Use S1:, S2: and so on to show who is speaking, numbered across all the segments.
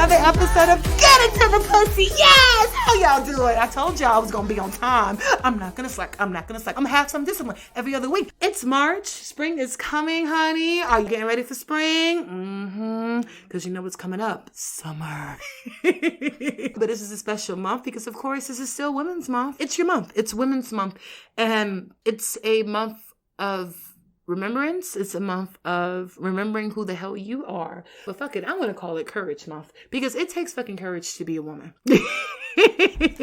S1: another episode of Get Into the Pussy. Yes! How y'all doing? I told y'all I was going to be on time. I'm not going to slack. I'm going to have some discipline every other week. It's March. Spring is coming, honey. Are you getting ready for spring? Because you know what's coming up. Summer. But this is a special month because, of course, this is still Women's Month. It's your month. It's Women's Month. And it's a month of remembrance. It's a month of remembering who the hell you are. But fuck it, I want to call it Courage Month because it takes fucking courage to be a woman.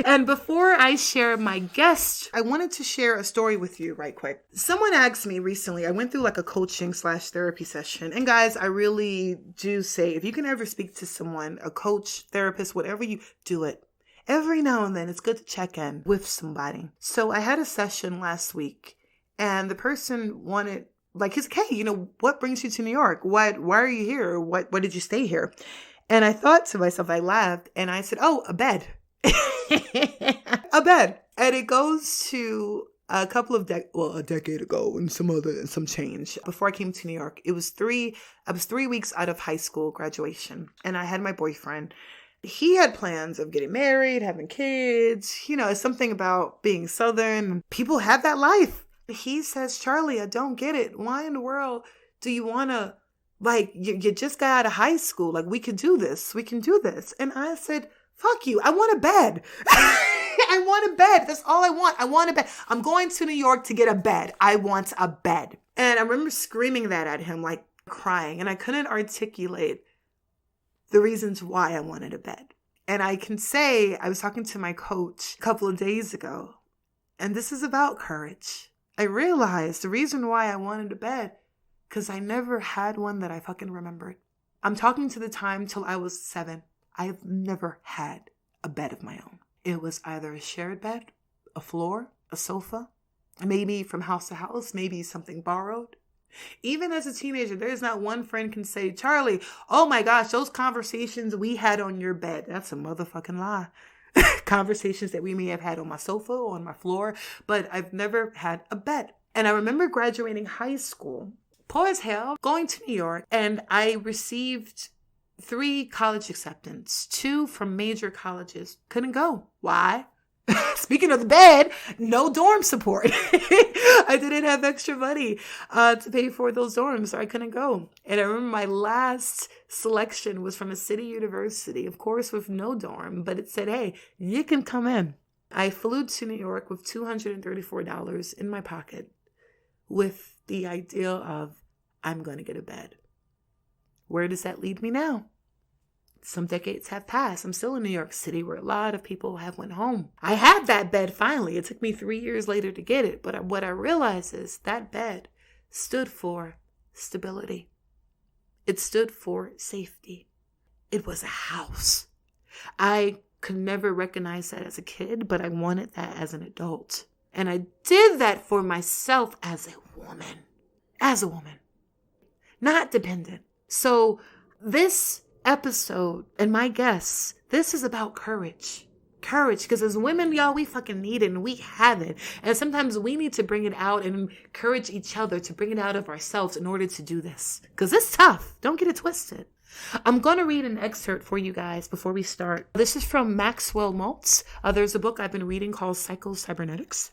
S1: And before I share my guest, I wanted to share a story with you right quick. Someone asked me recently, I went through like a coaching/therapy session. And guys, I really do say, if you can ever speak to someone, a coach, therapist, whatever you do it. Every now and then, it's good to check in with somebody. So I had a session last week and the person wanted, like, he's like, hey, you know, what brings you to New York? Why are you here? What did you stay here? And I thought to myself, I laughed and I said, oh, a bed. A bed. And it goes to a couple of a decade ago and some change. Before I came to New York, I was 3 weeks out of high school graduation and I had my boyfriend. He had plans of getting married, having kids. You know, it's something about being Southern. People have that life. He says, Charlie, I don't get it. Why in the world do you want to, like, you just got out of high school. Like, we can do this. We can do this. And I said, fuck you. I want a bed. I want a bed. That's all I want. I want a bed. I'm going to New York to get a bed. I want a bed. And I remember screaming that at him, like crying. And I couldn't articulate the reasons why I wanted a bed. And I can say, I was talking to my coach a couple of days ago, and this is about courage. I realized the reason why I wanted a bed, because I never had one that I fucking remembered. I'm talking to the time till I was 7. I've never had a bed of my own. It was either a shared bed, a floor, a sofa, maybe from house to house, maybe something borrowed. Even as a teenager, there's not one friend can say, Charlie, oh my gosh, those conversations we had on your bed. That's a motherfucking lie. Conversations that we may have had on my sofa or on my floor, but I've never had a bed. And I remember graduating high school, poor as hell, going to New York, and I received 3 college acceptance, 2 from major colleges. Couldn't go. Why? Speaking of the bed, no dorm support. I didn't have extra money to pay for those dorms, so I couldn't go. And I remember my last selection was from a city university, of course, with no dorm, but it said, hey, you can come in. I flew to New York with $234 in my pocket with the idea of, I'm going to get a bed. Where does that lead me now? Some decades have passed. I'm still in New York City where a lot of people have went home. I had that bed finally. It took me 3 years later to get it. But what I realized is that bed stood for stability. It stood for safety. It was a house. I could never recognize that as a kid, but I wanted that as an adult. And I did that for myself as a woman. As a woman. Not dependent. So this episode and my guests, this is about courage. Courage, because as women, y'all, we fucking need it and we have it. And sometimes we need to bring it out and encourage each other to bring it out of ourselves in order to do this. Because it's tough. Don't get it twisted. I'm going to read an excerpt for you guys before we start. This is from Maxwell Maltz. There's a book I've been reading called Psycho-Cybernetics.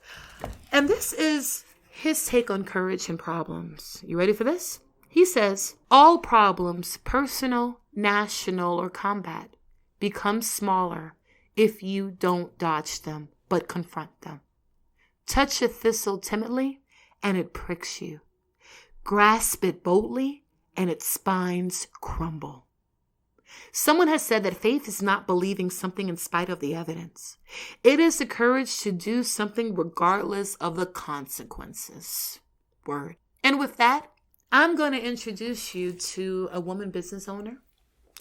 S1: And this is his take on courage and problems. You ready for this? He says, all problems, personal, national, or combat, become smaller if you don't dodge them, but confront them. Touch a thistle timidly, and it pricks you. Grasp it boldly, and its spines crumble. Someone has said that faith is not believing something in spite of the evidence. It is the courage to do something regardless of the consequences. Word. And with that, I'm going to introduce you to a woman business owner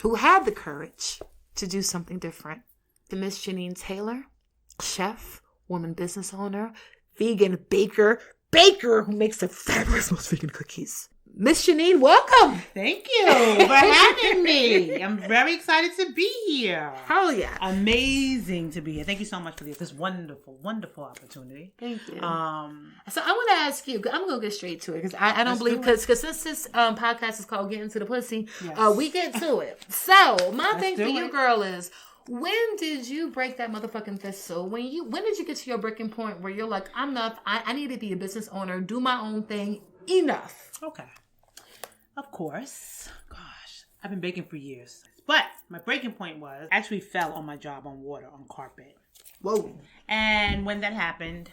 S1: who had the courage to do something different. To Miss Janine Taylor, chef, woman business owner, vegan baker who makes the fabulous most vegan cookies. Miss Janine, welcome.
S2: Thank you for having me. I'm very excited to be here.
S1: Hell yeah.
S2: Amazing to be here. Thank you so much for this wonderful, wonderful opportunity.
S1: Thank you. So I want to ask you, I'm going to get straight to it because I don't believe, because since this podcast is called Getting to the Pussy,
S2: yes.
S1: We get to it. So my thing for you, girl, is when did you break that motherfucking thistle? When did you get to your breaking point where you're like, I need to be a business owner, do my own thing, enough?
S2: Okay. Of course. Gosh, I've been baking for years. But my breaking point was, I actually fell on my job on water, on carpet.
S1: Whoa.
S2: And when that happened,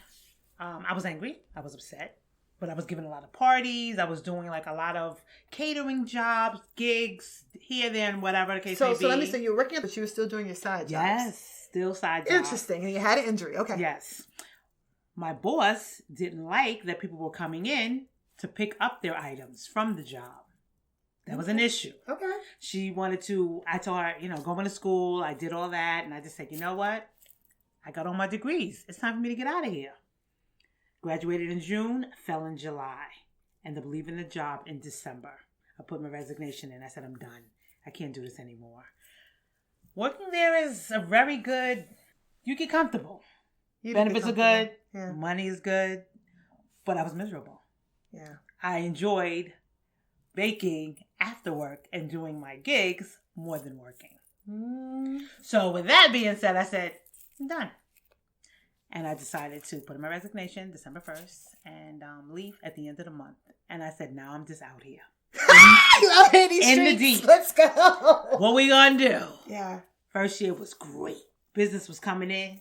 S2: I was angry. I was upset. But I was giving a lot of parties. I was doing like a lot of catering jobs, gigs, here, there, and whatever the case may be.
S1: So let me say, you were working, but you were still doing your side jobs.
S2: Yes, still side jobs.
S1: Interesting. And you had an injury. Okay.
S2: Yes. My boss didn't like that people were coming in to pick up their items from the job. That was an issue.
S1: Okay.
S2: She wanted to, I told her, going to school. I did all that. And I just said, you know what? I got all my degrees. It's time for me to get out of here. Graduated in June, fell in July. Ended up leaving the job in December. I put my resignation in. I said, I'm done. I can't do this anymore. Working there is a very good, you get comfortable. Benefits are good. Yeah. Money is good. But I was miserable.
S1: Yeah.
S2: I enjoyed baking after work and doing my gigs more than working. So with that being said, I said, I'm done. And I decided to put in my resignation December 1st and leave at the end of the month. And I said, now I'm just out here.
S1: Out here in the deep. Let's go.
S2: What we gonna do?
S1: Yeah.
S2: First year was great. Business was coming in.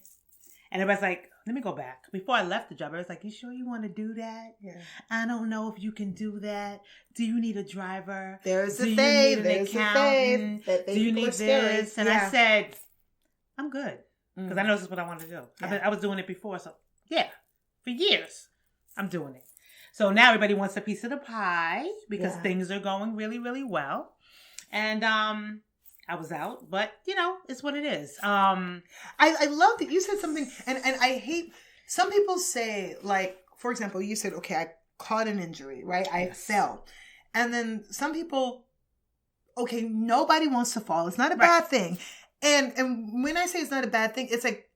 S2: And everybody's like, let me go back. Before I left the job, I was like, you sure you want to do that?
S1: Yeah.
S2: I don't know if you can do that. Do you need a driver?
S1: There's a thing. There's a thing.
S2: Do you need this? And I said, I'm good. Because I know this is what I want to do. Yeah. I was doing it before. So, yeah, for years, I'm doing it. So now everybody wants a piece of the pie because things are going really, really well. And I was out, but, it's what it is.
S1: I love that you said something, and I hate, some people say, like, for example, you said, okay, I caught an injury, right? I fell. And then some people, okay, nobody wants to fall. It's not a bad thing. And when I say it's not a bad thing, it's like,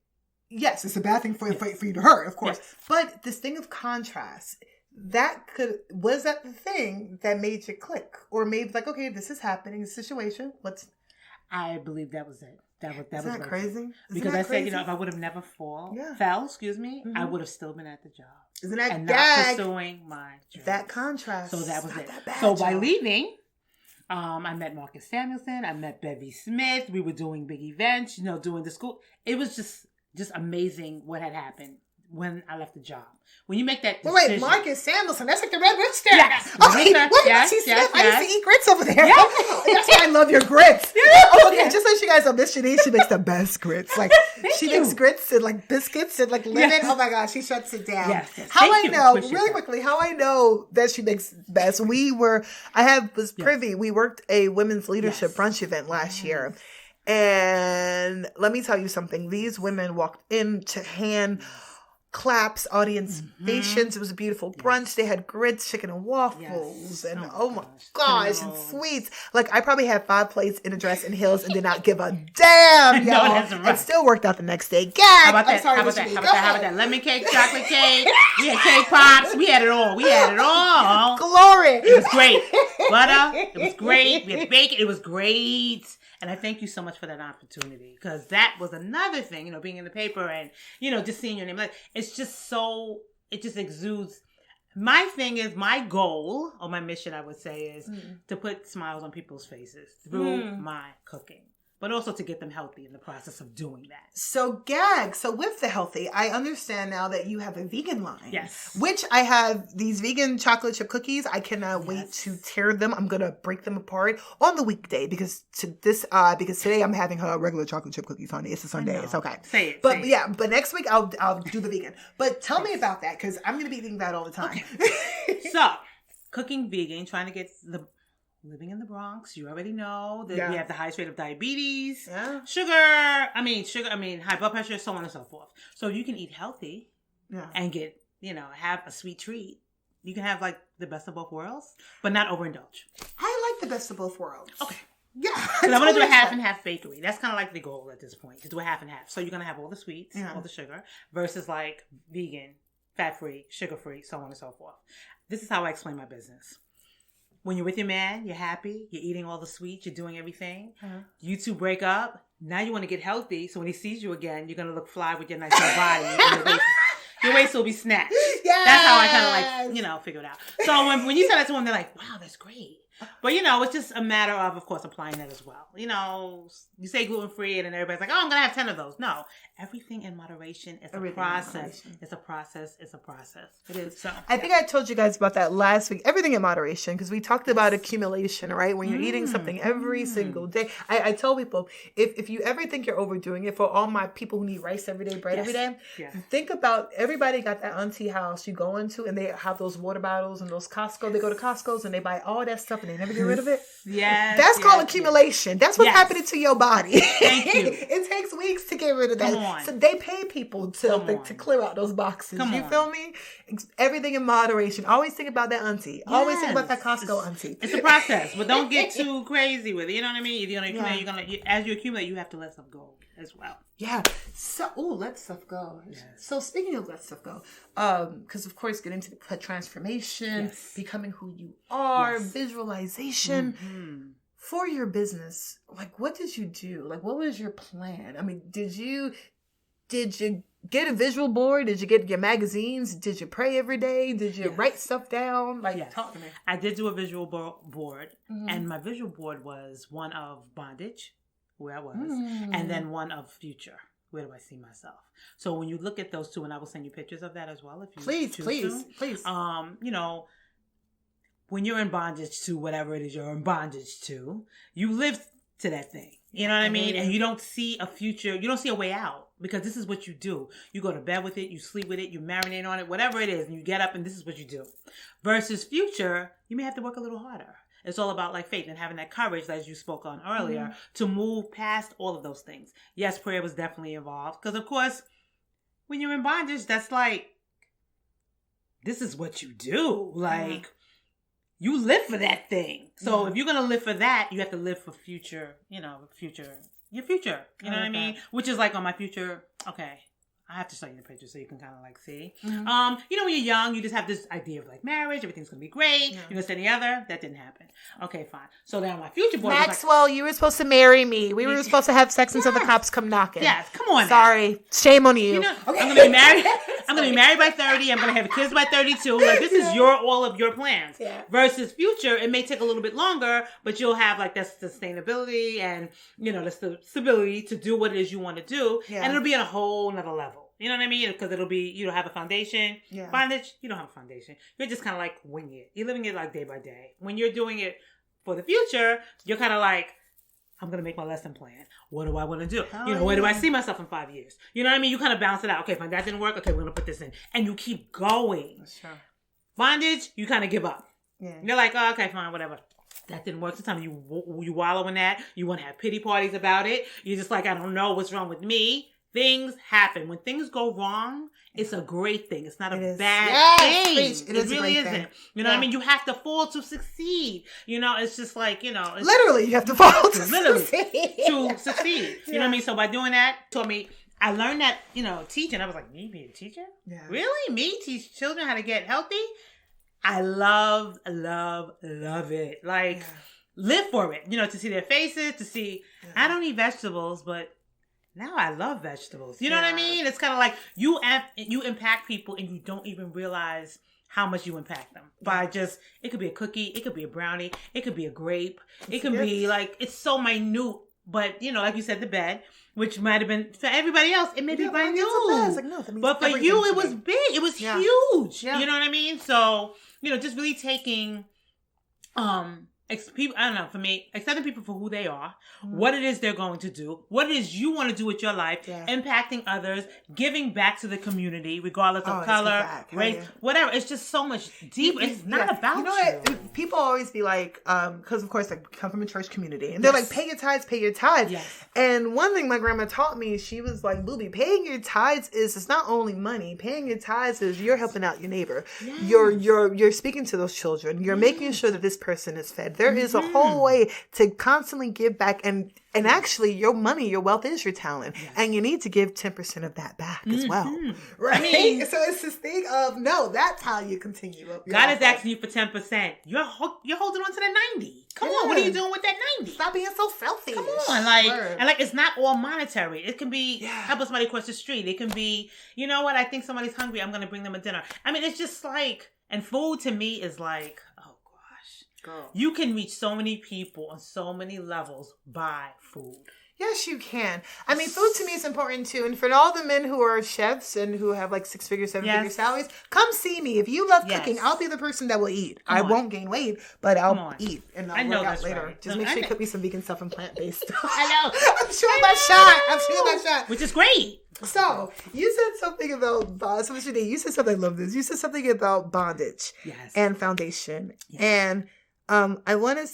S1: yes, it's a bad thing for you to hurt, of course. Yes. But this thing of contrast, was that the thing that made you click? Or maybe like, okay, this is happening, this situation,
S2: I believe that was it. That was
S1: crazy?
S2: Because I said, if I would have never fell, I would have still been at the job.
S1: Isn't that
S2: and
S1: gag?
S2: Not pursuing my dreams.
S1: That contrast.
S2: So that was it. So by leaving, I met Marcus Samuelson. I met Bevy Smith. We were doing big events, doing the school. It was just amazing what had happened when I left the job. When you make that decision.
S1: Wait, Marcus Samuelson. That's like the Red Rooster.
S2: Yes.
S1: Okay,
S2: yes.
S1: I used to eat grits over there. Yeah. That's why I love your grits. Okay, just so you guys know, Miss Janine, she makes the best grits. Like, she makes grits and like biscuits and like lemon. Yes. Oh my gosh, she shuts it down.
S2: Yes.
S1: How I know, really quickly, how I know that she makes best. Was privy. We worked a women's leadership brunch event last year. And let me tell you something. These women walked in to hand claps, audience patience. It was a beautiful brunch. They had grits, chicken and waffles, and oh my gosh, and sweets. Like, I probably had 5 plates in a dress and heels and did not give a damn, y'all. No, that's right. It still worked out the next day. Gag!
S2: How about that? How about that? Lemon cake, chocolate cake. We had cake pops. We had it all.
S1: Glory.
S2: It was great. Butter. It was great. We had bacon. It was great. And I thank you so much for that opportunity, because that was another thing, being in the paper and, just seeing your name. Like, it's just it just exudes. My thing is, my goal, or my mission, I would say, is to put smiles on people's faces through my cooking. But also to get them healthy in the process of doing that.
S1: So with the healthy, I understand now that you have a vegan line.
S2: Yes.
S1: Which I have these vegan chocolate chip cookies. I cannot wait to tear them. I'm going to break them apart on the weekday because today I'm having her regular chocolate chip cookies, honey. It's a Sunday. It's okay.
S2: Say it.
S1: But next week I'll do the vegan. But tell me about that, because I'm going to be eating that all the time.
S2: Okay. So, cooking vegan, trying to get living in the Bronx, you already know that we have the highest rate of diabetes, high blood pressure, so on and so forth. So you can eat healthy and get, have a sweet treat you can have like the best of both worlds, but not overindulge.
S1: I like the best of both worlds.
S2: Okay.
S1: Yeah.
S2: Because I want to do a half and half bakery. That's kind of like the goal at this point, to do a half and half. So you're going to have all the sweets, all the sugar, versus like vegan, fat-free, sugar-free, so on and so forth. This is how I explain my business. When you're with your man, you're happy, you're eating all the sweets, you're doing everything. You two break up. Now you want to get healthy. So when he sees you again, you're going to look fly with your nice little body. And your waist will be snatched.
S1: Yes!
S2: That's how I kind of like, figure it out. So when you say that to them, they're like, wow, that's great. But, it's just a matter of course, applying that as well. You say gluten-free and then everybody's like, oh, I'm going to have 10 of those. No. Everything in moderation is a process. It's a process. It's a process.
S1: It is.
S2: So
S1: I think I told you guys about that last week. Everything in moderation, because we talked about accumulation, right? When you're eating something every single day. I tell people, if you ever think you're overdoing it, for all my people who need rice every day, bread every day, think about everybody got that auntie house you go into and they have those water bottles and those Costco. They go to Costco's and they buy all that stuff and they never get rid of it. That's called accumulation. That's what's happening to your body.
S2: Thank you.
S1: It takes weeks to get rid of that.
S2: Come on.
S1: So they pay people to clear out those boxes. You feel me? Everything in moderation. Always think about that auntie. Always think about that Costco auntie.
S2: It's a process, but don't get too crazy with it. You know what I mean? If you're gonna accumulate, as you accumulate, you have to let stuff go as well.
S1: Yeah. So, let stuff go. Yes. So speaking of let stuff go, because of course, get into the transformation, becoming who you are, visualization. For your business, like, what did you do? Like, what was your plan? I mean, did you get a visual board? Did you get your magazines? Did you pray every day? Did you write stuff down? Like, talk to me.
S2: I did do a visual board, and my visual board was one of bondage, where I was, and then one of future. Where do I see myself? So when you look at those two, and I will send you pictures of that as well, if you
S1: please.
S2: When you're in bondage to whatever it is you're in bondage to, you live to that thing. You know what I mean? And you don't see a future, you don't see a way out, because this is what you do. You go to bed with it, you sleep with it, you marinate on it, whatever it is, and you get up and this is what you do. Versus future, you may have to work a little harder. It's all about like faith and having that courage, as you spoke on earlier, to move past all of those things. Yes, prayer was definitely involved, because of course, when you're in bondage, that's like, this is what you do. Like, you live for that thing. So if you're going to live for that, you have to live for future, your future. You know what I mean? Which is like on my future. Okay. I have to show you the picture so you can kind of like see. When you're young, you just have this idea of like marriage, everything's going to be great. You're going to say the other. That didn't happen. Okay, fine. So then my future boy
S1: Maxwell, you were supposed to marry me. We were supposed to have sex until the cops come knocking.
S2: Yes, come on.
S1: Sorry. Now. Shame on you.
S2: I'm going to be married. I'm going to be married by 30. I'm going to have kids by 32. Like, this is all of your plans. Yeah. Versus future, it may take a little bit longer, but you'll have like that sustainability and, the stability to do what it is you want to do. Yeah. And it'll be at a whole nother level. You know what I mean? Because it'll be, you don't have a foundation. Yeah. Bondage, you don't have a foundation. You're just kind of like winging it. You're living it like day by day. When you're doing it for the future, you're kind of like, I'm going to make my lesson plan. What do I want to do? Where do I see myself in 5 years? You know what I mean? You kind of balance it out. Okay, fine, that didn't work. Okay, we're going to put this in. And you keep going. Sure. Bondage, you kind of give up. Yeah. You're like, oh, okay, fine, whatever. That didn't work. Sometimes you wallow in that. You want to have pity parties about it. You're just like, I don't know what's wrong with me. Things happen. When things go wrong, it's a great thing. It's not a bad thing. It really isn't. You know what I mean? You have to fall to succeed. It's just like,
S1: literally, you have to fall to succeed.
S2: To succeed. You know what I mean? So by doing that, I learned that, teaching. I was like, me be a teacher? Yeah. Really? Me teach children how to get healthy? I love it. Like, live for it. To see their faces, to see, I don't eat vegetables, but now I love vegetables. You know what I mean? It's kind of like you impact people and you don't even realize how much you impact them by it could be a cookie, it could be a brownie, it could be a grape, it could be like, it's so minute, but like you said, the bed, which might have been for everybody else, it may be minute. Like, but for you, it was big. It was huge. Yeah. You know what I mean? So, just really taking, people, I don't know, for me, accepting people for who they are, what it is they're going to do, what it is you want to do with your life, impacting others, giving back to the community, regardless of color, race, whatever. It's just so much deeper. It's not about you.
S1: Know what? People always be like, because of course I come from a church community, and they're like, pay your tithes, pay your tithes. Yes. And one thing my grandma taught me, she was like, Booby, paying your tithes it's not only money. Paying your tithes is you're helping out your neighbor. Yes. You're speaking to those children. You're making sure that this person is fed. There is a whole way to constantly give back, and actually your money, your wealth is your talent, and you need to give 10% of that back as well, right? I mean, so it's this thing of that's how you continue.
S2: God is asking you for 10%. You're holding on to the 90. Come on, what are you doing with that 90?
S1: Stop being so selfish.
S2: Come on, and it's not all monetary. It can be help somebody across the street. It can be, you know what? I think somebody's hungry. I'm going to bring them a dinner. I mean, it's just like, and food to me is like, oh gosh, girl, you can reach so many people on so many levels by food.
S1: Yes, you can. I mean, food to me is important too. And for all the men who are chefs and who have like 6-figure, 7-figure salaries, come see me. If you love cooking, I'll be the person that will eat. I won't gain weight, but I'll eat and I'll work out later. Right. Just make sure you cook me some vegan stuff and plant-based. I know. I'm shooting my shot. Which
S2: is great.
S1: So you said something about you said something. I love this. You said something about bondage and foundation, and I want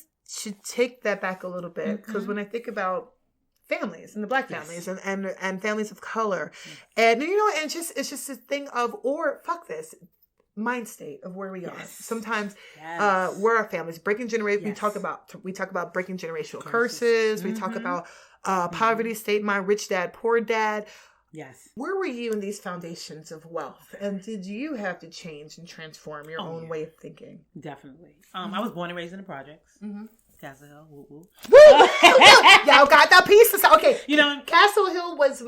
S1: to take that back a little bit because when I think about families and the Black families and families of color, and and it's just a thing of fuck this mind state of where we are. Sometimes we're our families breaking generation. We talk about breaking generational curses. We talk about poverty state, my rich dad, poor dad.
S2: Yes.
S1: Where were you in these foundations of wealth? And did you have to change and transform your own way of thinking?
S2: Definitely. I was born and raised in the projects. Castle Hill, woo woo.
S1: Y'all got that piece. Okay, Castle Hill was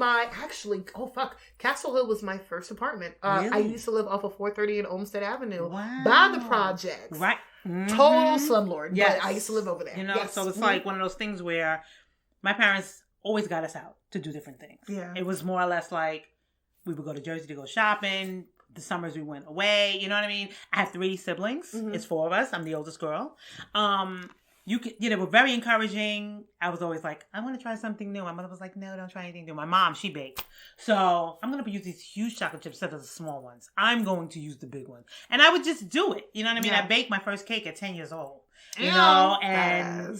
S1: Castle Hill was my first apartment. Really? I used to live off of 430 and Olmsted Avenue by the projects.
S2: Right.
S1: Total slumlord. Yes. But I used to live over there.
S2: So it's like one of those things where my parents always got us out to do different things. Yeah. It was more or less like we would go to Jersey to go shopping. The summers we went away. You know what I mean? I have 3 siblings. It's 4 of us. I'm the oldest girl. They were very encouraging. I was always like, I want to try something new. My mother was like, no, don't try anything new. My mom, she baked. So I'm going to use these huge chocolate chips instead of the small ones. I'm going to use the big ones. And I would just do it. You know what I mean? I baked my first cake at 10 years old. And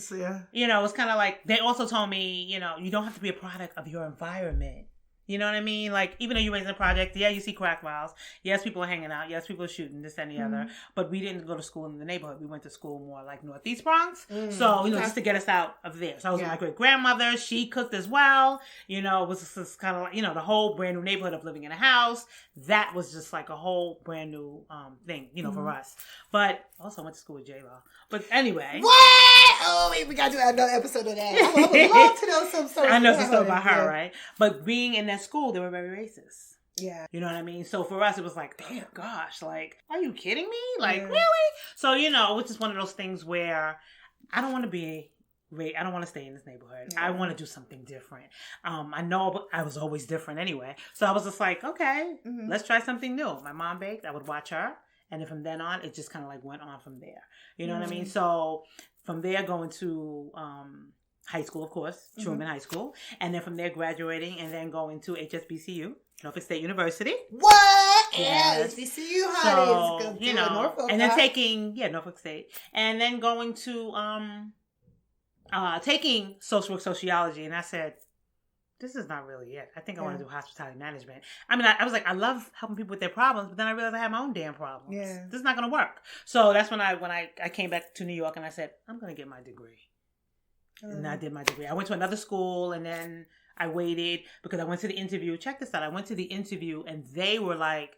S2: it was kind of like, they also told me, you don't have to be a product of your environment. You know what I mean? Like, even though you raised in a project, you see crack vials. Yes, people are hanging out. Yes, people are shooting this and the other. But we didn't go to school in the neighborhood. We went to school more like Northeast Bronx. So, just to get us out of there. So I was with my great-grandmother. She cooked as well. It was just kind of like, the whole brand new neighborhood of living in a house. That was just like a whole brand new thing, for us. But also went to school with J-Lo. But anyway.
S1: What? Oh, wait, we got to do another episode of that. I would love to know some stories.
S2: I know some story about her, right? But being in that school, they were very racist. Yeah. You know what I mean? So for us, it was like, damn, gosh, like, are you kidding me? Like, really? So, it's just one of those things where I don't want to stay in this neighborhood. Yeah. I want to do something different. I know I was always different anyway. So I was just like, okay, let's try something new. My mom baked. I would watch her. And then from then on, it just kind of like went on from there. You know what I mean? So from there, going to high school, of course, Truman High School. And then from there, graduating and then going to HSBCU, Norfolk State University.
S1: What? Yes. Yeah, HBCU, honey.
S2: So, Norfolk, and then taking, Norfolk State. And then going to taking social work sociology. And I said, this is not really it. I think I want to do hospitality management. I mean, I was like, I love helping people with their problems, but then I realized I have my own damn problems. Yeah. This is not going to work. So that's when I came back to New York and I said, I'm going to get my degree. And I did my degree. I went to another school and then I waited because I went to the interview. Check this out. I went to the interview and they were like,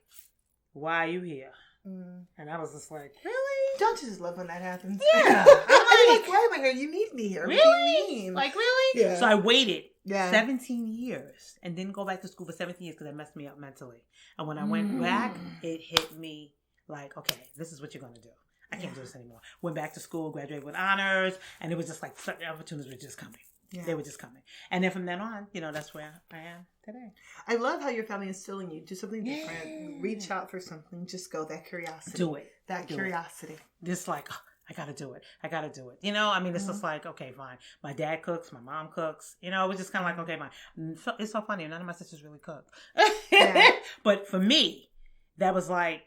S2: why are you here? And I was just like, really?
S1: Don't you just love when that happens?
S2: Yeah.
S1: I'm like, why am I here? You need me here.
S2: Really?
S1: What do you mean?
S2: Like, really?
S1: Yeah.
S2: So I waited 17 years and didn't go back to school for 17 years because it messed me up mentally. And when I went back, it hit me like, okay, this is what you're going to do. I can't do this anymore. Went back to school, graduated with honors, and it was just like certain opportunities were just coming. Yeah. They were just coming. And then from then on, that's where I am today.
S1: I love how your family is instilling you. Do something different. Reach out for something. Just go. That curiosity.
S2: Do it.
S1: That curiosity.
S2: Just like, I gotta do it. I gotta do it. You know, I mean, it's just like, okay, fine. My dad cooks, my mom cooks. You know, it was just kind of like, okay, fine. So, it's so funny. None of my sisters really cook. But for me, that was like,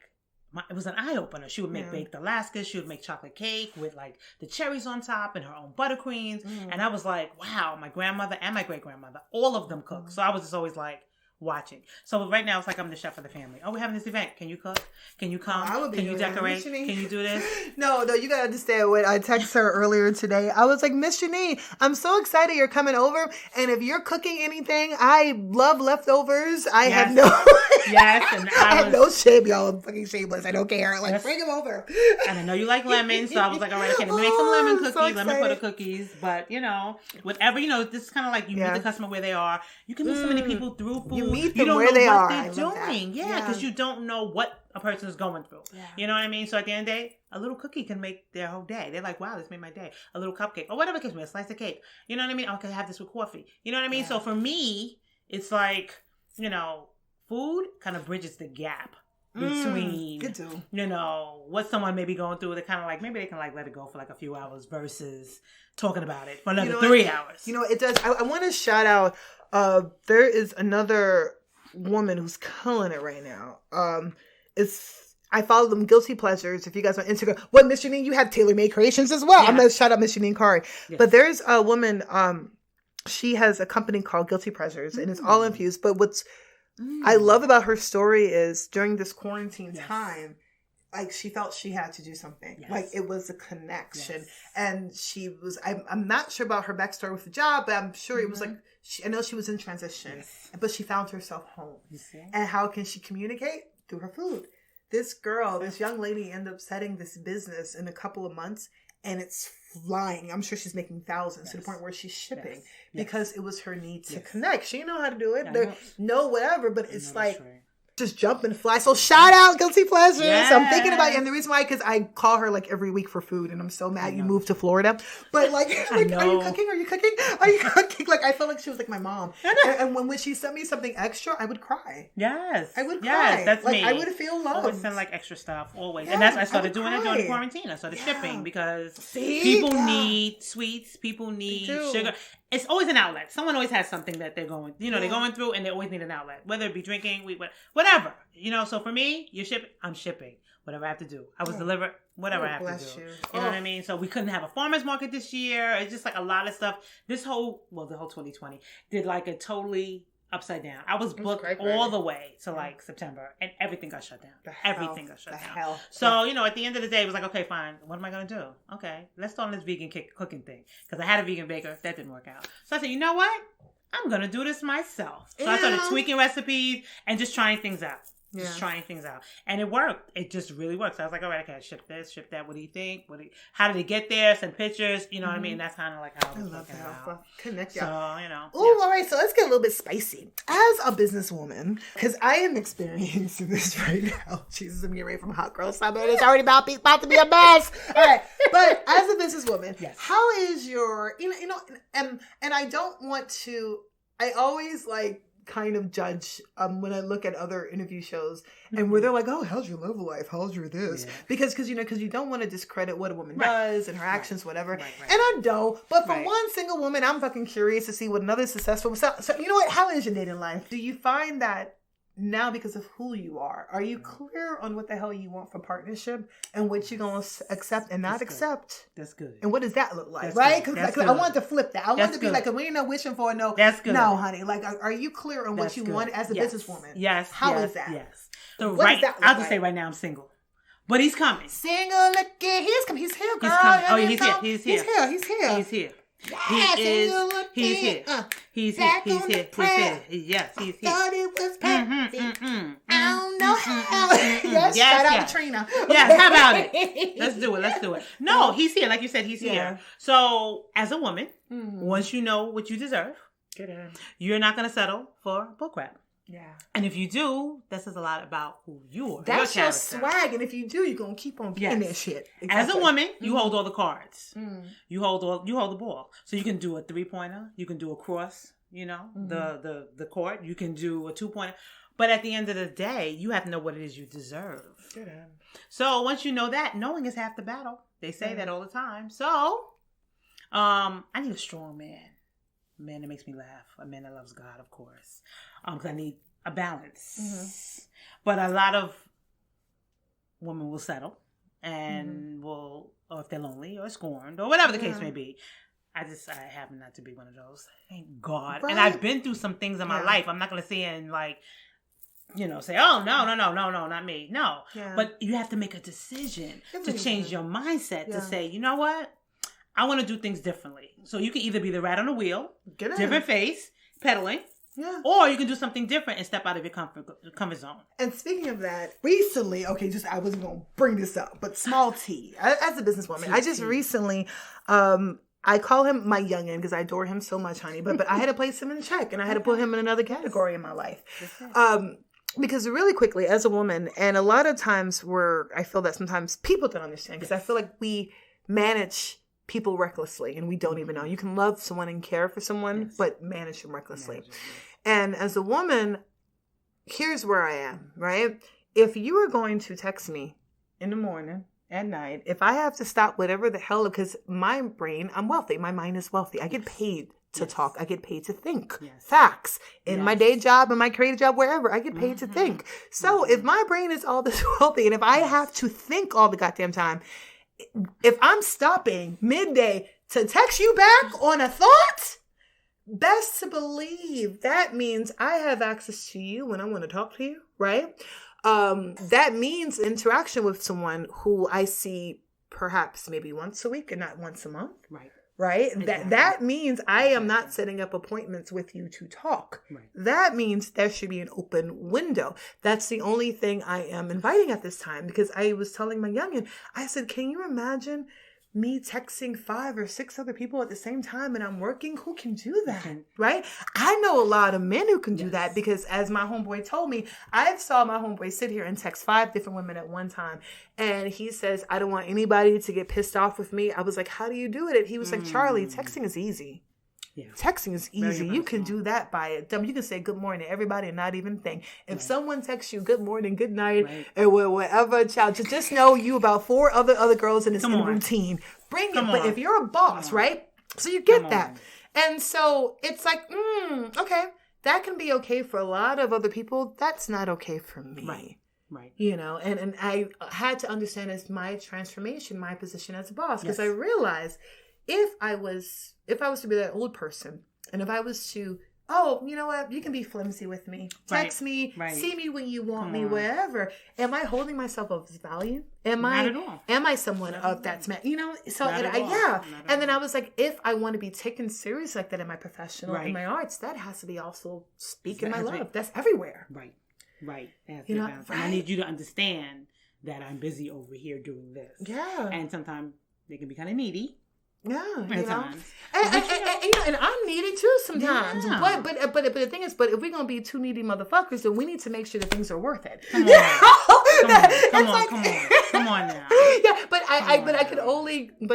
S2: it was an eye opener. She would make baked Alaska. She would make chocolate cake with like the cherries on top and her own buttercreams. And I was like, wow, my grandmother and my great grandmother, all of them cook. So I was just always like, watching. So right now it's like I'm the chef of the family. Oh, we're having this event. Can you cook? Can you come? Can you decorate? Can you do this?
S1: No, you gotta understand what I texted her earlier today. I was like, Miss Janine, I'm so excited you're coming over. And if you're cooking anything, I love leftovers. I have no
S2: and
S1: I have no shame, y'all. I'm fucking shameless. I don't care. Like, bring them over.
S2: And I know you like lemons, so I was like, all right, okay, let me make some lemon cookies, lemon butter cookies. But you know, whatever, you know, this is kind of like you meet the customer where they are. You can meet so many people through food.
S1: You meet them where they are.
S2: They're doing, because you don't know what a person is going through. You know what I mean? So at the end of the day, a little cookie can make their whole day. They're like, wow, this made my day. A little cupcake or whatever it is, a slice of cake. You know what I mean? Okay, have this with coffee. You know what I mean? So for me, it's like, you know, food kind of bridges the gap between, you know, what someone may be going through. They're kind of like, maybe they can like let it go for like a few hours versus talking about it for another 3 hours.
S1: You know, it does. I want to shout out, there is another woman who's killing it right now. I follow them, Guilty Pleasures. If you guys on Instagram, Miss Janine, you have tailor-made creations as well. I'm gonna shout out Miss Janine Kari. But there's a woman. She has a company called Guilty Pleasures, and it's all infused. But what's I love about her story is during this quarantine time, like she felt she had to do something. Like it was a connection, and she was. I'm not sure about her backstory with the job, but I'm sure it was like. I know she was in transition, but she found herself home. And how can she communicate? Through her food. This young lady ended up setting this business in a couple of months, and it's flying. I'm sure she's making thousands to the point where she's shipping because it was her need to connect. She didn't know how to do it. No, whatever, but it's like... just jump and fly. So shout out Guilty Pleasures. Yes. I'm thinking about it. And the reason why, because I call her like every week for food, and I'm so mad you moved to Florida. But like are you cooking? Are you cooking? Are you cooking? Like I felt like she was like my mom. And when she sent me something extra, I would cry.
S2: Yes.
S1: I would cry.
S2: Yes, that's
S1: like,
S2: me.
S1: I would feel loved.
S2: Always send like extra stuff. Always. And that's I started doing it during quarantine. I started shipping because people need sweets. People need sugar. It's always an outlet. Someone always has something that they're going, they're going through, and they always need an outlet, whether it be drinking, whatever. So for me, you're shipping, I'm shipping. Whatever I have to do. I was delivered, whatever I have to do. You know what I mean? So we couldn't have a farmer's market this year. It's just like a lot of stuff. The whole 2020 did like a totally upside down. I was booked all the way to like September, and everything got shut down. Everything got shut down. So, at the end of the day, it was like, okay, fine. What am I going to do? Okay, let's start on this vegan cooking thing. Because I had a vegan baker. That didn't work out. So I said, you know what? I'm going to do this myself. So I started tweaking recipes and just trying things out. Just trying things out. And it worked. It just really worked. So I was like, all right, okay, ship this, ship that. What do you think? How did it get there? Send pictures. You know what I mean? That's kind of like how I was looking out.
S1: Connect
S2: y'all. So,
S1: Oh, all right. So let's get a little bit spicy. As a businesswoman, because I am experiencing this right now. Jesus, I'm getting ready from hot girl summer. It's already about to be a mess. All right. But as a businesswoman, how is your, and I don't want to, I always kind of judge when I look at other interview shows and where they're like, oh, how's your love life? How's your this? Because you don't want to discredit what a woman does and her actions, whatever. And I don't. But for one single woman, I'm fucking curious to see what another successful. So you know what? How is your dating life? Do you find that now, because of who you are you clear on what the hell you want for partnership and what you're going to accept and not accept?
S2: That's good.
S1: And what does that look like? Right? Because I want to flip that. I want to be like, we ain't not wishing for no.
S2: That's good.
S1: No, honey. Like, are you clear on what you want as a businesswoman?
S2: Yes.
S1: How is that?
S2: Yes. So I'll just say right now I'm single. But he's coming.
S1: Single, look at he's coming. He's here, girl.
S2: He's coming. Oh, he's here.
S1: He's here.
S2: He's here.
S1: Yes,
S2: He's here. Yes, he's here.
S1: Thought it was perfect. I don't know how. Yes, shout out to Trina.
S2: Yes, how about it? Let's do it. No, he's here. Like you said, he's here. So, as a woman, once you know what you deserve, you're not going to settle for bullcrap.
S1: Yeah.
S2: And if you do, that says a lot about who you are.
S1: That's your swag. And if you do, you're going to keep on being that shit. Exactly.
S2: As a woman, you hold all the cards. You hold the ball. So you can do a 3-pointer. You can do a cross, the court. You can do a 2-pointer. But at the end of the day, you have to know what it is you deserve.
S1: Good.
S2: So once you know that, knowing is half the battle. They say that all the time. So, I need a strong man. A man that makes me laugh. A man that loves God, of course. Because I need a balance. Mm-hmm. But a lot of women will settle and will, or if they're lonely or scorned or whatever the case may be. I happen not to be one of those. Thank God. Right. And I've been through some things in my life. I'm not going to sit and say, oh, no, not me. No. Yeah. But you have to make a decision to change your mindset to say, you know what? I want to do things differently. So you can either be the rat on the wheel, different face, pedaling, or you can do something different and step out of your comfort zone.
S1: And speaking of that, recently, I wasn't going to bring this up, but small T, as a businesswoman, I just recently, I call him my youngin' because I adore him so much, honey, but I had to place him in check and I had to put him in another category in my life. Because really quickly, as a woman, and a lot of times I feel that sometimes people don't understand because I feel like we manage people recklessly and we don't even know. You can love someone and care for someone, but manage them recklessly. And as a woman, here's where I am, right? If you are going to text me in the morning, at night, if I have to stop whatever the hell, because my brain, I'm wealthy. My mind is wealthy. I get paid to talk. I get paid to think. Facts. In my day job, in my creative job, wherever, I get paid to think. So if my brain is all this wealthy and if I have to think all the goddamn time, if I'm stopping midday to text you back on a thought, best to believe that means I have access to you when I want to talk to you, right? That means interaction with someone who I see perhaps maybe once a week and not once a month. Right? Exactly. That means I am not setting up appointments with you to talk. That means there should be an open window. That's the only thing I am inviting at this time, because I was telling my youngin', I said, can you imagine me texting 5 or 6 other people at the same time and I'm working? Who can do that? Right? I know a lot of men who can do that because, as my homeboy told me, I saw my homeboy sit here and text 5 different women at one time. And he says, I don't want anybody to get pissed off with me. I was like, how do you do it? He was like, Charlie, texting is easy. Texting is easy. You can do that by it. You can say good morning to everybody and not even think. If someone texts you good morning, good night, and whatever, child, just know you about 4 other girls in this routine. Bring it. But if you're a boss, right? So you get that. And so it's like, okay, that can be okay for a lot of other people. That's not okay for me. Right. You know, and I had to understand as my transformation, my position as a boss, because I realized if I was to be that old person, and if I was to, you know what, you can be flimsy with me, text me, see me when you want me, wherever. Am I holding myself of value? Not at all. Am I someone of that's meant? You know, so and then I was like, if I want to be taken serious like that in my professional, in my arts, that has to be also speaking my love. That's everywhere. Right. You know,
S2: and I need you to understand that I'm busy over here doing this. Yeah. And sometimes they can be kind of needy.
S1: Yeah, you know, and I'm needy too sometimes. Yeah. But the thing is, if we're gonna be 2 needy motherfuckers, then we need to make sure that things are worth it. Come on now. Yeah, but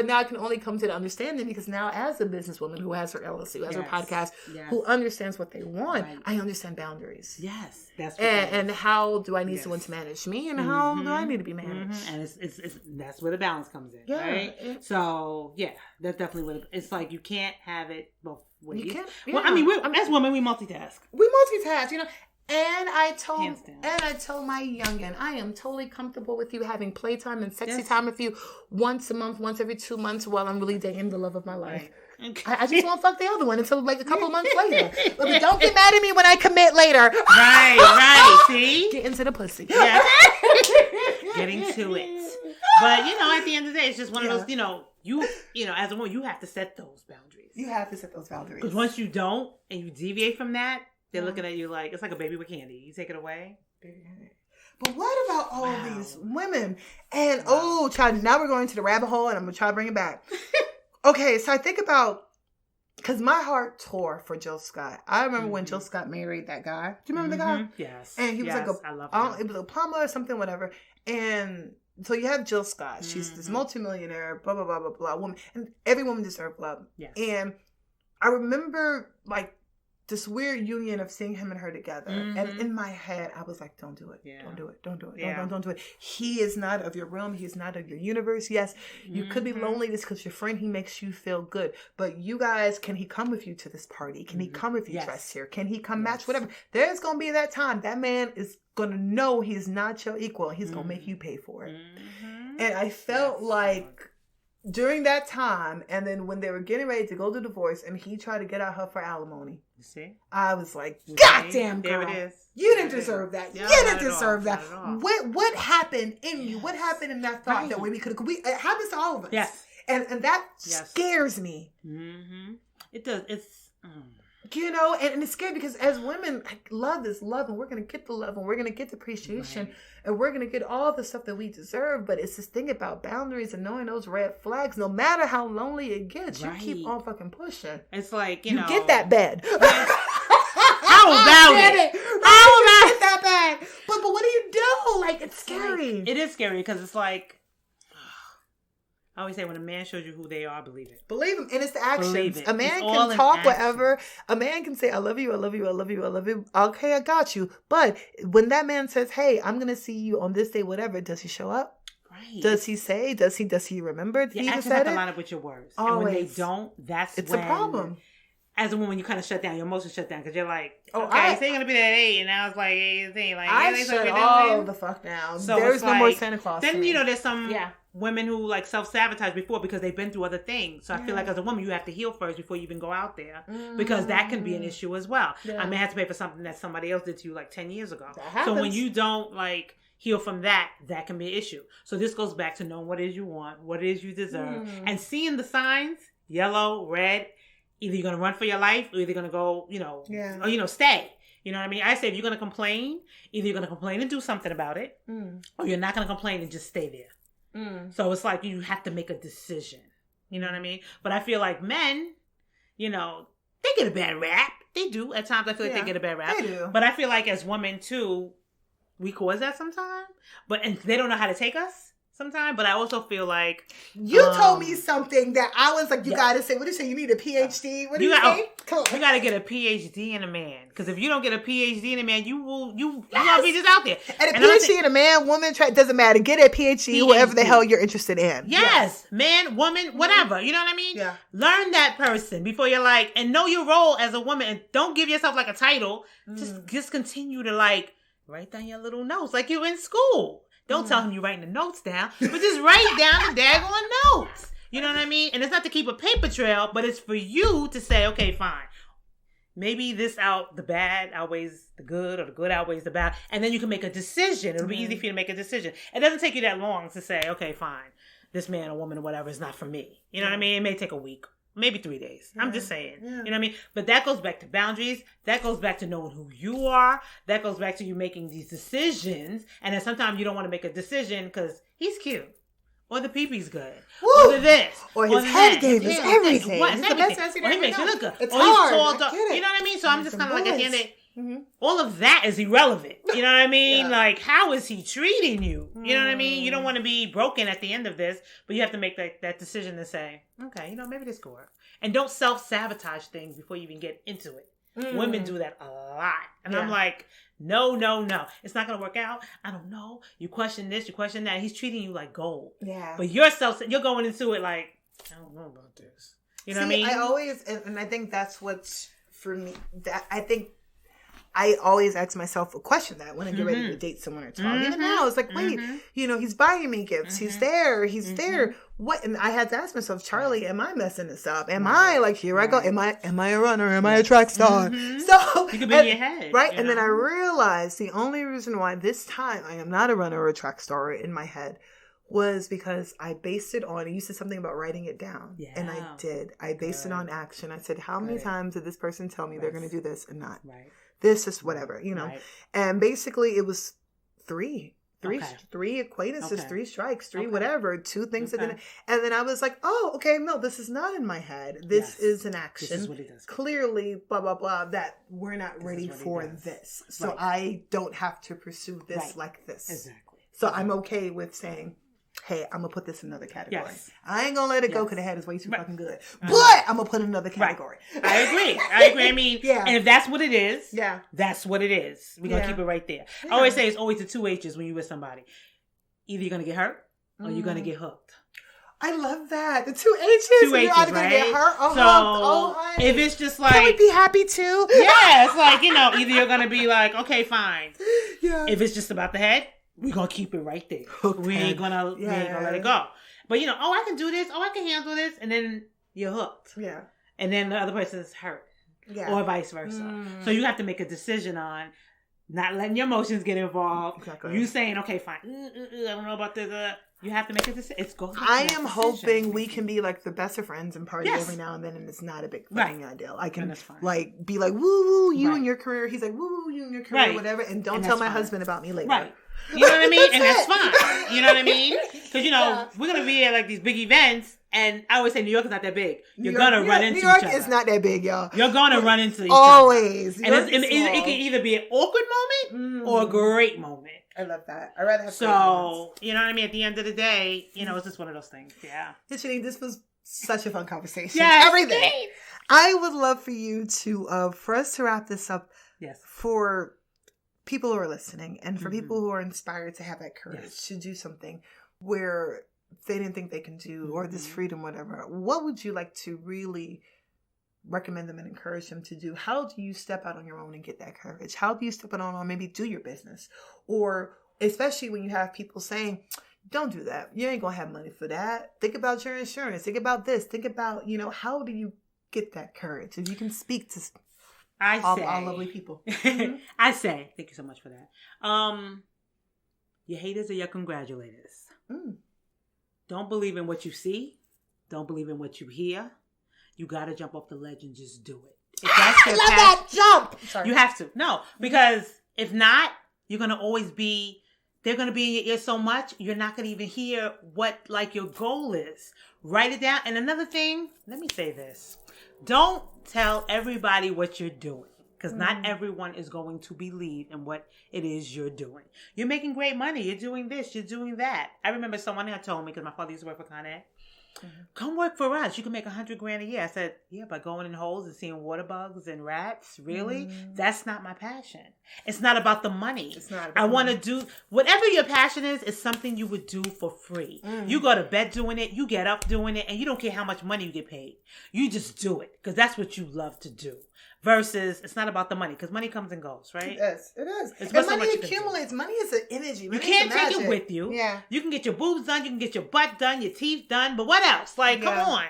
S1: now I can only come to the understanding because now, as a businesswoman who has her LLC, who has her podcast, who understands what they want, I understand boundaries. Yes, that's what and how do I need someone to manage me, and how do I need to be managed?
S2: And it's that's where the balance comes in, right? So that's definitely what it's like. You can't have it both ways. You can't. Yeah. Well, I mean, as women, we multitask.
S1: You know. And I told my youngin', I am totally comfortable with you having playtime and sexy time with you once a month, once every 2 months, while I'm really dating the love of my life. Okay. I just won't fuck the other one until like a couple of months later. But don't get mad at me when I commit later.
S2: Right. See?
S1: Get into the pussy.
S2: Yeah. Getting to it. But, you know, at the end of the day, it's just one of those, you know, as a woman, you have to set those boundaries.
S1: You have to set those boundaries.
S2: Because once you don't, and you deviate from that, they're looking at you like, it's like a baby with candy. You take it away.
S1: But what about all these women? And, child, now we're going to the rabbit hole, and I'm going to try to bring it back. Okay, so I think about, because my heart tore for Jill Scott. I remember when Jill Scott married that guy. Do you remember the guy?
S2: Yes.
S1: And he was like
S2: I love him.
S1: It was a plumber or something, whatever. And so you have Jill Scott. She's this multimillionaire, blah, blah, blah, blah, blah, woman. And every woman deserves love. Yes. And I remember, like, this weird union of seeing him and her together. And in my head, I was like, don't do it.
S2: Yeah.
S1: Don't do it. Don't do it.
S2: Yeah.
S1: Don't do it. He is not of your realm. He is not of your universe. Yes, you could be lonely just because your friend, he makes you feel good. But you guys, can he come with you to this party? Can he come if you dress here? Can he come match whatever? There's going to be that time. That man is going to know he's not your equal. He's going to make you pay for it. And I felt like during that time, and then when they were getting ready to go to divorce, and he tried to get at her for alimony.
S2: You see?
S1: I was like, goddamn girl.
S2: There it is.
S1: You didn't deserve that.
S2: No,
S1: You
S2: not
S1: didn't
S2: at
S1: deserve
S2: all.
S1: that.
S2: Not at all.
S1: What happened in you? What happened in that thought that way we could it happens to all of us.
S2: Yes.
S1: And that scares me.
S2: It does. It's
S1: You know, and it's scary because as women, love is love, and we're going to get the love, and we're going to get the appreciation, and we're going to get all the stuff that we deserve. But it's this thing about boundaries and knowing those red flags. No matter how lonely it gets, you keep on fucking pushing.
S2: It's like,
S1: you
S2: know.
S1: get that bad.
S2: How about it?
S1: How about it? That bad? But what do you do? Like, it's scary.
S2: It is scary because it's like, I always say, when a man shows you who they are, believe it.
S1: Believe him. And it's the actions.
S2: Believe it.
S1: A man
S2: It's
S1: can talk whatever. A man can say, I love you, I love you, I love you, I love you. Okay, I got you. But when that man says, hey, I'm going to see you on this day, whatever, does he show up?
S2: Right.
S1: Does he say? Does he remember?
S2: Your actions have to line up with your words. Always. And when they don't, it's
S1: a problem.
S2: As a woman, you kind of shut down. Your emotions shut down because you're like,
S1: oh,
S2: okay, so you're going to be that 8, and now it's like 18. Like,
S1: I shut all the fuck down. So there's no more Santa Claus.
S2: Then, you know, there's some women who like self-sabotage before because they've been through other things. So I feel like as a woman, you have to heal first before you even go out there because that can be an issue as well. I may have to pay for something that somebody else did to you like 10 years ago. So when you don't like heal from that can be an issue. So this goes back to knowing what it is you want, what it is you deserve, and seeing the signs, yellow, red. Either you're going to run for your life or you're going to go, or, stay. You know what I mean? I say if you're going to complain, either you're going to complain and do something about it or you're not going to complain and just stay there. So it's like you have to make a decision. You know what I mean? But I feel like men, they get a bad rap. They do. At times I feel like they get a bad rap.
S1: They do.
S2: But I feel like as women too, we cause that sometimes. And they don't know how to take us. Sometimes, but I also feel like
S1: you told me something that I was like, you gotta say. What did you say? You need a PhD. What did you say?
S2: You gotta get a PhD in a man, because if you don't get a PhD in a man, you gonna be just out there.
S1: And a PhD in a man, woman, doesn't matter. Get a PhD, whatever the hell you're interested in.
S2: Yes, man, woman, whatever. You know what I mean?
S1: Yeah.
S2: Learn that person before you're like, and know your role as a woman, and don't give yourself like a title. Just continue to like write down your little notes like you're in school. Don't tell him you're writing the notes down, but just write down the daggone notes. You know what I mean? And it's not to keep a paper trail, but it's for you to say, okay, fine. Maybe the bad outweighs the good, or the good outweighs the bad. And then you can make a decision. It'll be easy for you to make a decision. It doesn't take you that long to say, okay, fine. This man or woman or whatever is not for me. You know what I mean? It may take a week. Maybe 3 days. I'm just saying. Yeah. You know what I mean? But that goes back to boundaries. That goes back to knowing who you are. That goes back to you making these decisions. And then sometimes you don't want to make a decision because he's cute. Or the pee-pee's good.
S1: Woo!
S2: Or this.
S1: Or his head game is everything.
S2: It's the best I've seen. Or he makes you look good.
S1: It's
S2: or
S1: hard.
S2: He's tall, you know what I mean? So I'm just kind of like at the end of it. All of that is irrelevant. You know what I mean? Like, how is he treating you? You know what I mean? You don't want to be broken at the end of this, but you have to make that decision to say, okay, maybe this could work. And don't self-sabotage things before you even get into it. Women do that a lot. And I'm like, no. It's not going to work out. I don't know. You question this, you question that. He's treating you like gold. Yeah. But you're going into it like, I don't know about this. You know what I mean?
S1: I always, and I think that's what's for me, that I think I always ask myself a question that when I get ready to date someone or talk. Even now, it's like, wait, he's buying me gifts. He's there. What? And I had to ask myself, Charlie, am I messing this up? Am I like, here I go? Am I a runner? Am I a track star? So
S2: you could be in your head,
S1: right? And then I realized the only reason why this time I am not a runner or a track star in my head was because I based it on, you said something about writing it down. Yeah. And I did. I based it on action. I said, how many times did this person tell me they're going to do this and not? Right. This is whatever, Right. And basically it was three acquaintances, 3 strikes, 3 whatever, 2 things that didn't. And then I was like, oh, okay, no, this is not in my head. This is an action. This is what he does. Clearly, blah, blah, blah, that we're not ready for this. So I don't have to pursue this like this. Exactly. So I'm okay with saying, hey, I'm going to put this in another category.
S2: Yes.
S1: I ain't going to let it go because the head is way too fucking good.
S2: Uh-huh.
S1: But I'm going to put it in another category.
S2: Right. I agree. I mean, and if that's what it is, that's what it is. We're going to keep it right there. I always say it's always the 2 H's when you're with somebody. Either you're going to get hurt or you're going to get hooked.
S1: I love that. The 2 H's.
S2: 2 H's,
S1: right?
S2: Gonna
S1: get hurt or
S2: so
S1: honey.
S2: If it's just like,
S1: can we be happy too?
S2: Yeah, it's like, either you're going to be like, okay, fine.
S1: Yeah.
S2: If it's just about the head, we're going to keep it right there.
S1: Hooked
S2: we ain't going to let it go. But, I can do this. Oh, I can handle this. And then you're hooked.
S1: Yeah.
S2: And then the other person's hurt. Yeah. Or vice versa. So you have to make a decision on not letting your emotions get involved.
S1: Exactly.
S2: You saying, okay, fine. I don't know about this. You have to make a decision.
S1: I am hoping we can be like the best of friends and party every now and then, and it's not a big fucking ideal. I can like be like, woo woo, you and your career. He's like, woo woo, you and your career, whatever. And don't tell my husband about me later. Right.
S2: You know what I mean? And that's fine. You know what I mean? Because, we're going to be at like these big events. And I always say New York is not that big. You're going to run into each other. New York is
S1: not that big, y'all.
S2: You're going to run into each other.
S1: Always.
S2: And it can either be an awkward moment or a great moment.
S1: I love that. I'd rather have
S2: you know what I mean? At the end of the day, it's just one of those things. Yeah.
S1: Janine, this was such a fun conversation.
S2: Yes.
S1: Everything. I would love for you to, for us to wrap this up.
S2: Yes.
S1: For people who are listening and for people who are inspired to have that courage to do something where they didn't think they can do or this freedom, whatever. What would you like to really recommend them and encourage them to do? How do you step out on your own and get that courage? How do you step out on or maybe do your business? Or especially when you have people saying, don't do that. You ain't going to have money for that. Think about your insurance. Think about this. Think about, how do you get that courage? If you can speak to all lovely people.
S2: I say, thank you so much for that. Your haters are your congratulators. Don't believe in what you see. Don't believe in what you hear. You got to jump off the ledge and just do it. If that's
S1: I love that jump.
S2: Sorry. You have to. No, because if not, you're going to always be, they're going to be in your ear so much, you're not going to even hear what your goal is. Write it down. And another thing, let me say this. Don't tell everybody what you're doing. Because not everyone is going to believe in what it is you're doing. You're making great money. You're doing this. You're doing that. I remember someone had told me, because my father used to work for Con Ed, come work for us. You can make $100,000 a year. I said, yeah, by going in holes and seeing water bugs and rats. Really? That's not my passion. It's not about the money. It's not. I want to do whatever your passion is something you would do for free. You go to bed doing it. You get up doing it, and you don't care how much money you get paid. You just do it because that's what you love to do. Versus, it's not about the money because money comes and goes, right?
S1: It is. And money accumulates. Money is an energy.
S2: You can't take it with you.
S1: Yeah.
S2: You can get your boobs done. You can get your butt done, your teeth done. But what else? Come on.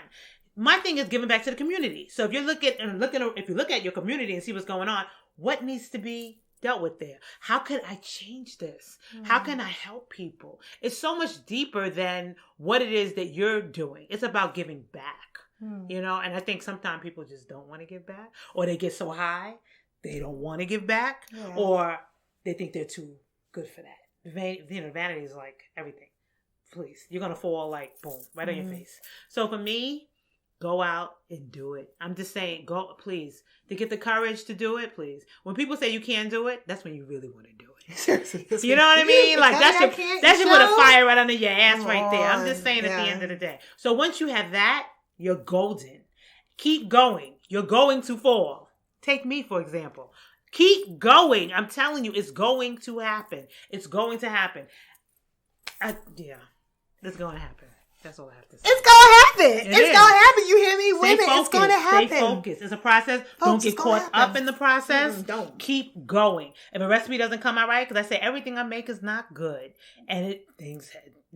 S2: My thing is giving back to the community. So if you look at your community and see what's going on, what needs to be dealt with there? How can I change this? How can I help people? It's so much deeper than what it is that you're doing. It's about giving back. And I think sometimes people just don't want to give back, or they get so high they don't want to give back, or they think they're too good for that. Vanity is like everything. Please, you're gonna fall boom right on your face. So for me, go out and do it. I'm just saying, go, please, to get the courage to do it. Please, when people say you can't do it, that's when you really want to do it.
S1: Seriously,
S2: you know what I mean? that should put a fire right under your ass right there. I'm just saying at the end of the day. So once you have that, you're golden. Keep going. You're going to fall. Take me, for example. Keep going. I'm telling you, it's going to happen. It's going to happen. It's going to happen. That's all I have to say.
S1: It's going to happen. It's going to happen. You hear me? Women, it's going to happen.
S2: Stay focused. It's a process. Don't get caught up in the process.
S1: Don't.
S2: Keep going. If a recipe doesn't come out right, because I say everything I make is not good. And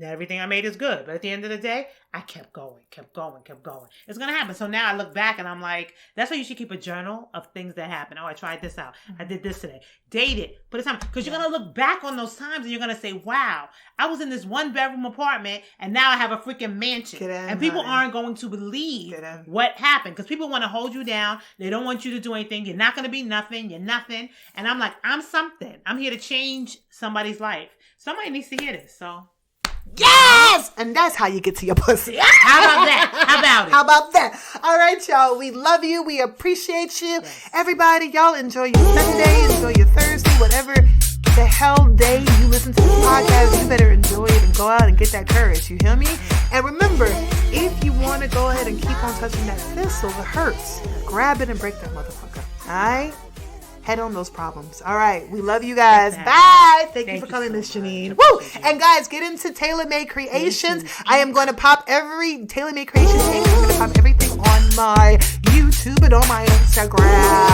S2: everything I made is good. But at the end of the day, I kept going. It's going to happen. So now I look back and I'm like, that's why you should keep a journal of things that happen. Oh, I tried this out. I did this today. Date it. Put it time. Because you're going to look back on those times and you're going to say, wow, I was in this 1-bedroom apartment and now I have a freaking mansion. And people aren't going to believe what happened. Because people want to hold you down. They don't want you to do anything. You're not going to be nothing. You're nothing. And I'm like, I'm something. I'm here to change somebody's life. Somebody needs to hear this. So.
S1: Yes! And that's how you get to your pussy.
S2: How about that?
S1: How about that? All right, y'all. We love you. We appreciate you. Yes. Everybody, y'all enjoy your Sunday. Enjoy your Thursday. Whatever the hell day you listen to the podcast, you better enjoy it and go out and get that courage. You hear me? And remember, if you want to go ahead and keep on touching that thistle, it hurts. Grab it and break that motherfucker. All right? Head on those problems. All right. We love you guys. Bye. Thank you for coming, Miss Janine. Woo! And guys, get into TaylorMade Creations. I am going to pop every TaylorMade Creations. I'm going to pop everything on my YouTube and on my Instagram.